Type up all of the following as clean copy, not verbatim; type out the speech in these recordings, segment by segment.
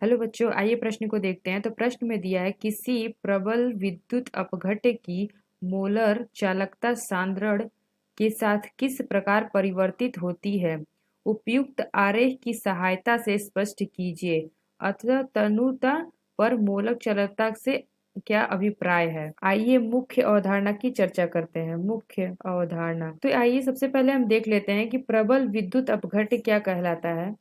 Hello बच्चों, आइए प्रश्न को देखते हैं। तो प्रश्न में दिया है किसी प्रबल विद्युत अपघट्य की मोलर चालकता सांद्रण के साथ किस प्रकार परिवर्तित होती है, उपयुक्त आरेख की सहायता से स्पष्ट कीजिए। अतः तनुता पर मोलक चालकता से क्या अभिप्राय है। आइए मुख्य अवधारणा की चर्चा करते हैं। मुख्य अवधारणा, तो आइए सबसे पहले हम देख लेते हैं कि प्रबल विद्युत अपघट्य क्या कहलाता है।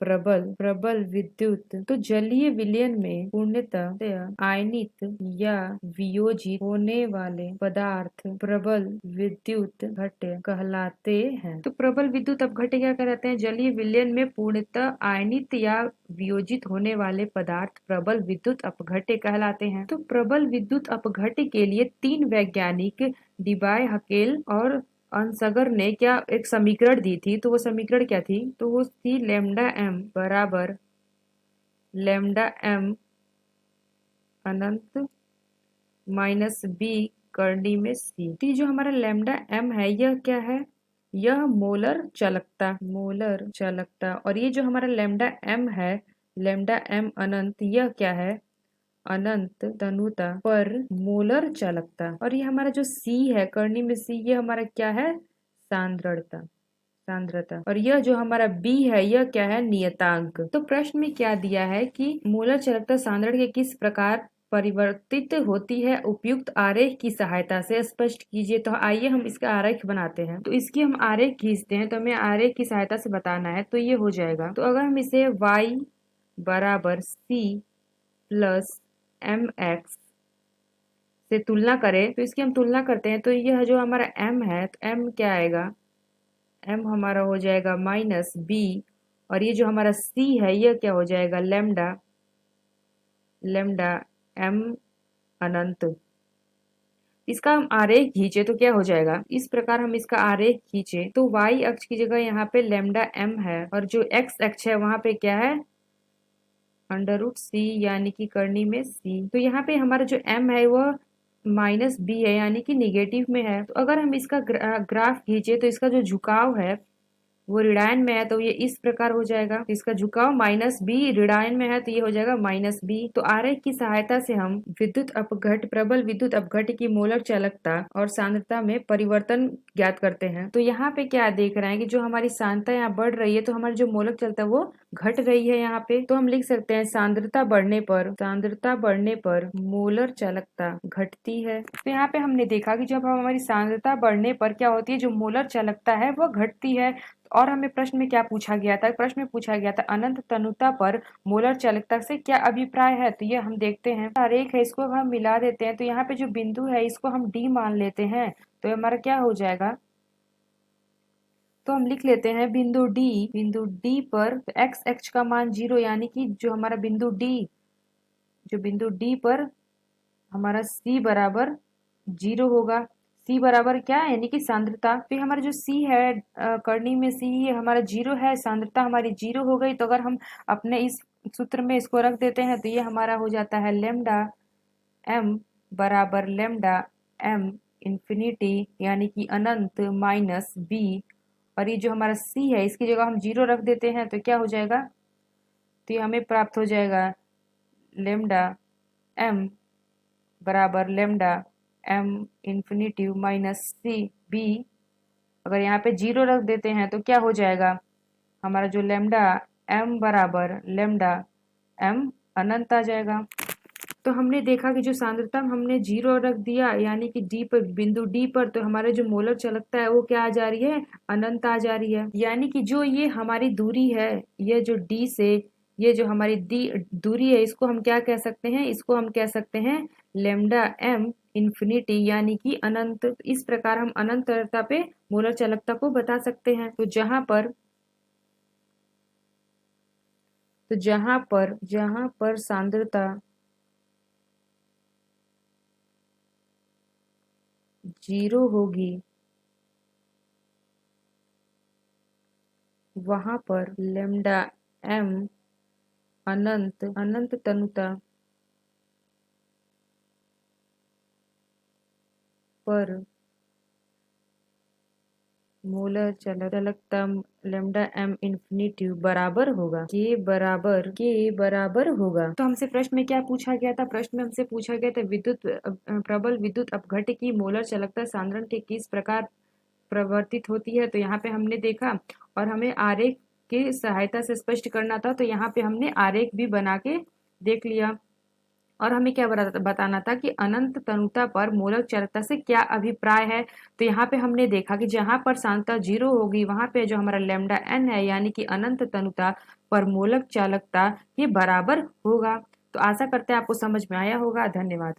प्रबल प्रबल विद्युत तो जलीय विलयन में पूर्णतः आयनित या वियोजित होने वाले पदार्थ प्रबल विद्युत अपघट्य कहलाते हैं। तो प्रबल विद्युत अपघट्य क्या कहलाते हैं? जलीय विलयन में पूर्णतः आयनित या वियोजित होने वाले पदार्थ प्रबल विद्युत अपघट्य कहलाते हैं। तो प्रबल विद्युत अपघट्य के लिए तीन वैज्ञानिक डिबाय हकेल और अनसगर ने क्या एक समीकरण दी थी। तो वो समीकरण क्या थी? तो वो थी लैम्डा एम बराबर लैम्डा एम अनंत माइनस बी करनी में सी। तो जो हमारा लैम्डा एम है यह क्या है? यह मोलर चालकता। और ये जो हमारा लैम्डा एम है, लैम्डा एम अनंत, यह क्या है? अनंत तनुता पर मोलर चालकता। और ये हमारा जो सी है करनी में सी, ये हमारा क्या है? सांद्रता। और यह जो हमारा बी है यह क्या है? नियतांक। तो प्रश्न में क्या दिया है कि मोलर चालकता सांद्रण के किस प्रकार परिवर्तित होती है, उपयुक्त आरेख की सहायता से स्पष्ट कीजिए। तो आइए हम इसका आरेख बनाते हैं। तो इसकी हम आरेख खींचते हैं, तो हमें आरेख की सहायता से बताना है। तो ये हो जाएगा, तो अगर हम इसे y बराबर c प्लस एम एक्स से तुलना करें, तो इसकी हम तुलना करते हैं, तो यह जो हमारा m है, तो m क्या आएगा? m हमारा हो जाएगा माइनस b। और ये जो हमारा c है यह क्या हो जाएगा? लेमडा लेमडा m अनंत। इसका हम आरेख खींचे तो क्या हो जाएगा? इस प्रकार हम इसका आरेख खींचे तो y अक्ष की जगह यहाँ पे लेमडा m है, और जो x अक्ष है वहां पे क्या है? √c, यानी कि करनी में c। तो यहाँ पे हमारा जो m है वह माइनस बी है, यानी कि निगेटिव में है। तो अगर हम इसका ग्राफ खींचे तो इसका जो झुकाव है वो ऋणायन में है, तो ये इस प्रकार हो जाएगा। तो इसका झुकाव माइनस बी, ऋणायन में है तो ये हो जाएगा माइनस बी। तो आरेख की सहायता से हम प्रबल विद्युत अपघट्य की मोलर चालकता और सांद्रता में परिवर्तन ज्ञात करते हैं। तो यहाँ पे क्या देख रहे हैं कि जो हमारी सांद्रता यहाँ बढ़ रही है, तो हमारी जो मोलक चालकता है वो घट रही है यहाँ पे। तो हम लिख सकते हैं सांद्रता बढ़ने पर मोलर चालकता घटती है। तो यहाँ पे हमने देखा कि जब हमारी सांद्रता बढ़ने पर क्या होती है, जो मोलर चालकता है वह घटती है। और हमें प्रश्न में क्या पूछा गया था? प्रश्न में पूछा गया था अनंत तनुता पर मोलर चालकता से क्या अभिप्राय है। तो ये हम देखते हैं, आरेख है इसको हम मिला देते हैं। तो यहाँ पे जो बिंदु है इसको हम डी मान लेते हैं, तो हमारा क्या हो जाएगा? तो हम लिख लेते हैं बिंदु डी पर एक्स अक्ष का मान 0, यानी कि जो हमारा बिंदु डी पर हमारा c बराबर 0 होगा। c बराबर क्या है? यानी कि सांद्रता। तो हमारा जो c है करनी में c, ये हमारा 0 है, सांद्रता हमारी 0 हो गई। तो अगर हम अपने इस सूत्र में इसको रख देते हैं तो ये हमारा हो जाता है लेमडा m बराबर लेमडा m इंफिनिटी, यानी कि अनंत माइनस b। और ये जो हमारा c है इसकी जगह हम 0 रख देते हैं तो क्या हो जाएगा? तो ये हमें प्राप्त हो जाएगा लेमडा m बराबर lambda m infinitive minus C B. अगर यहाँ पे 0 रख देते हैं तो क्या हो जाएगा? हमारा जो लेमडा m बराबर लेमडा m अनंत आ जाएगा। तो हमने देखा कि जो सांद्रता हमने 0 रख दिया, यानी कि डी पर, बिंदु डी पर, तो हमारे जो मोलर चालकता है वो क्या आ जा रही है? अनंत आ जा रही है। यानी कि जो ये हमारी दूरी है, ये जो डी से ये जो हमारी दूरी है, इसको हम क्या कह सकते हैं? इसको हम कह सकते हैं लेमडा एम इंफिनिटी, यानी कि अनंत। इस प्रकार हम अनंतता पे मोलर चालकता को बता सकते हैं। तो जहां पर सांद्रता 0 होगी वहां पर लेमडा एम अनंत तनुता पर मूलर चालकता लेमडा एम इन्फिनिटी बराबर होगा के बराबर होगा। तो हमसे प्रश्न में क्या पूछा गया था? प्रश्न में हमसे पूछा गया था प्रबल विद्युत अपघट्य की मोलर चालकता सांद्रण के किस प्रकार परिवर्तित होती है। तो यहाँ पे हमने देखा और हमें आरेख की सहायता से स्पष्ट करना था, तो यहाँ पे हमने आरेख भी बना के देख लिया। और हमें क्या बताना था कि अनंत तनुता पर मोलक चालकता से क्या अभिप्राय है। तो यहाँ पे हमने देखा कि जहां पर सांद्रता 0 होगी वहां पे जो हमारा लेमडा एन है यानी कि अनंत तनुता पर मोलक चालकता ये बराबर होगा। तो आशा करते हैं आपको समझ में आया होगा। धन्यवाद।